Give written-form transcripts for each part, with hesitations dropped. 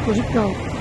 먹고 싶다.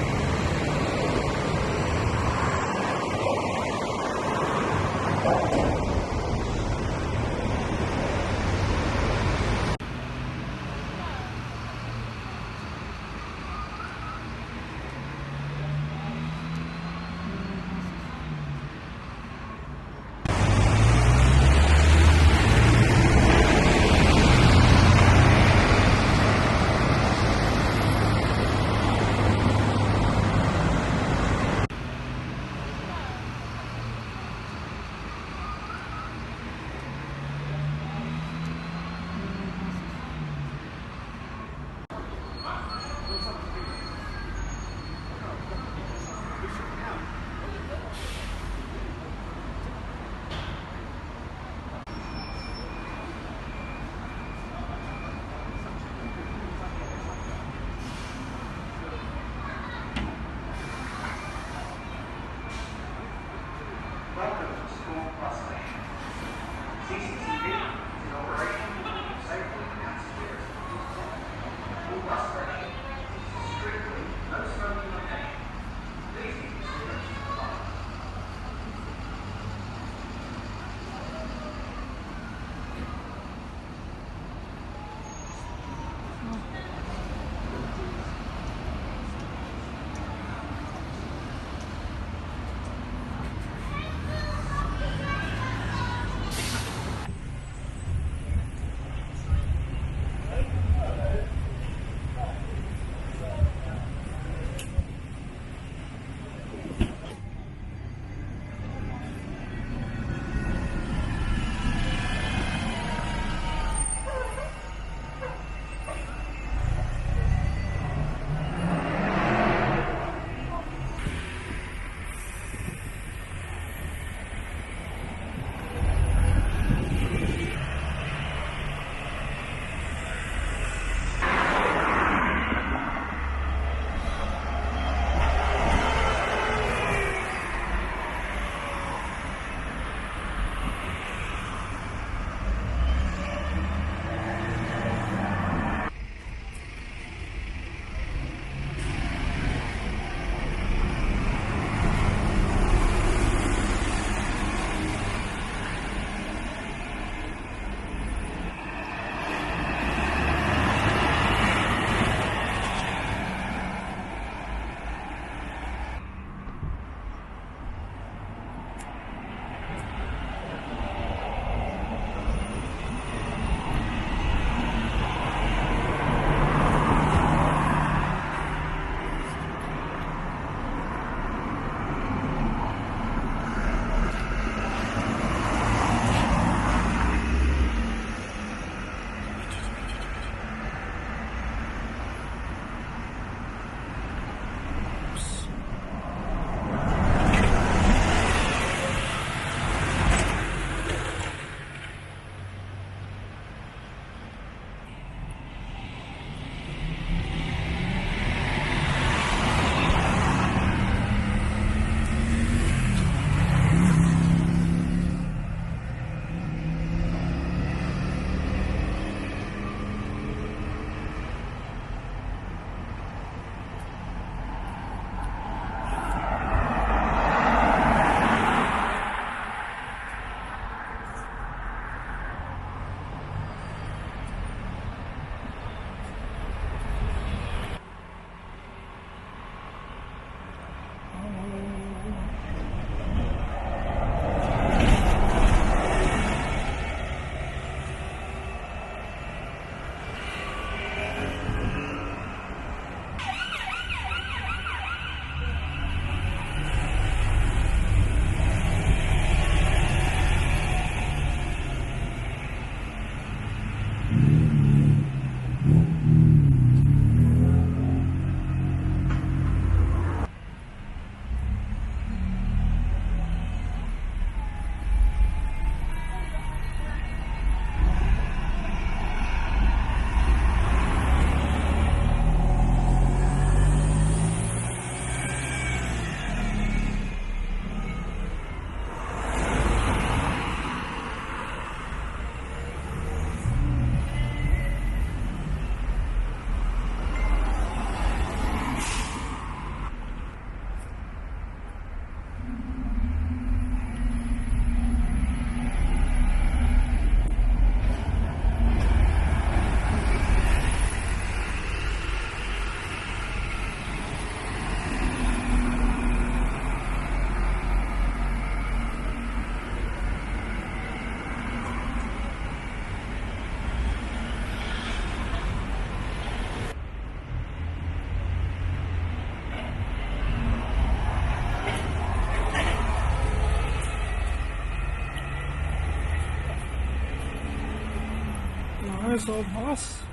nice old bus.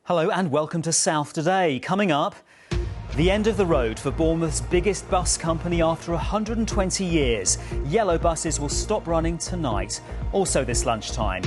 Hello and welcome to South Today. Coming up, the end of the road for Bournemouth's biggest bus company after 120 years. Yellow buses will stop running tonight. Also this lunchtime.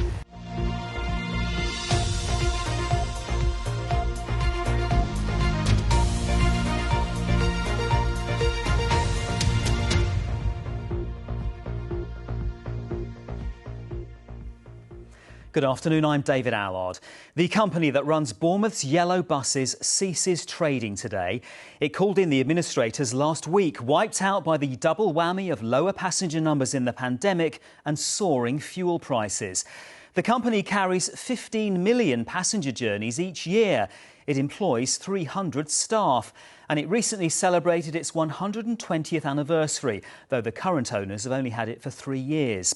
Good afternoon, I'm David Allard. The company that runs Bournemouth's yellow buses ceases trading today. It called in the administrators last week, wiped out by the double whammy of lower passenger numbers in the pandemic and soaring fuel prices. The company carries 15 million passenger journeys each year. It employs 300 staff and it recently celebrated its 120th anniversary, though the current owners have only had it for 3 years.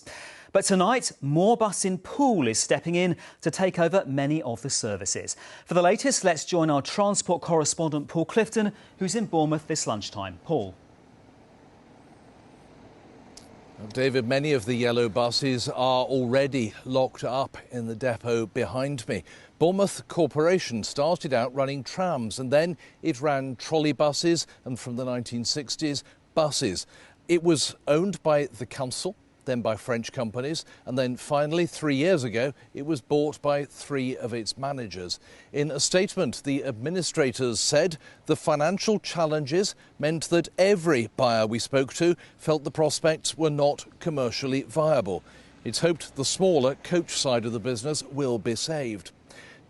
But tonight, More Bus in Poole is stepping in to take over many of the services. For the latest, let's join our transport correspondent Paul Clifton, who's in Bournemouth this lunchtime. Paul. David, many of the yellow buses are already locked up in the depot behind me. Bournemouth Corporation started out running trams and then it ran trolley buses and from the 1960s, buses. It was owned by the council, then by French companies, and then finally 3 years ago it was bought by 3 of its managers. In a statement, the administrators said the financial challenges meant that every buyer we spoke to felt the prospects were not commercially viable. It's hoped the smaller coach side of the business will be saved.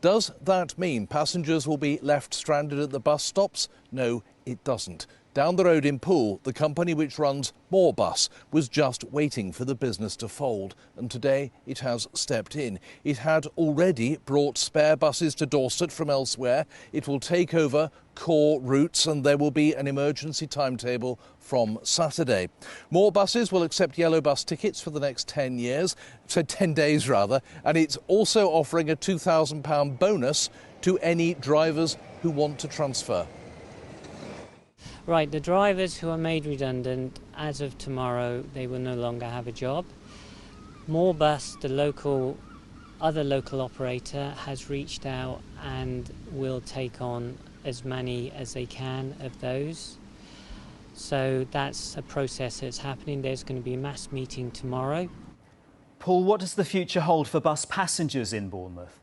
Does that mean passengers will be left stranded at the bus stops? No, it doesn't. Down the road in Poole, the company which runs More Bus was just waiting for the business to fold, and today it has stepped in. It had already brought spare buses to Dorset from elsewhere. It will take over core routes and there will be an emergency timetable from Saturday. More Buses will accept yellow bus tickets for the next 10 years, so 10 days rather, and it's also offering a £2,000 bonus to any drivers who want to transfer. Right, the drivers who are made redundant, as of tomorrow, they will no longer have a job. More Bus, the other local operator, has reached out and will take on as many as they can of those. So that's a process that's happening. There's going to be a mass meeting tomorrow. Paul, what does the future hold for bus passengers in Bournemouth?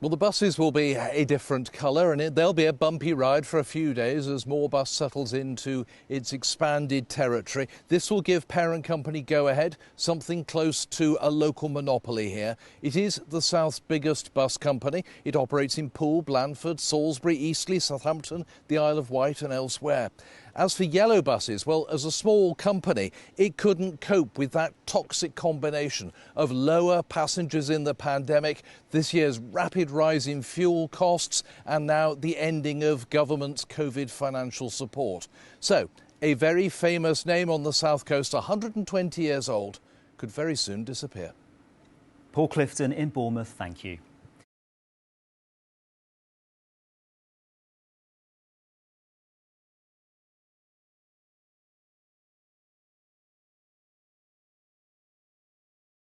Well, the buses will be a different colour and they'll be a bumpy ride for a few days as More Bus settles into its expanded territory. This will give parent company Go Ahead something close to a local monopoly here. It is the South's biggest bus company. It operates in Poole, Blandford, Salisbury, Eastleigh, Southampton, the Isle of Wight and elsewhere. As for yellow buses, well, as a small company, it couldn't cope with that toxic combination of lower passengers in the pandemic, this year's rapid rise in fuel costs, and now the ending of government's COVID financial support. So, a very famous name on the South Coast, 120 years old, could very soon disappear. Paul Clifton in Bournemouth, thank you.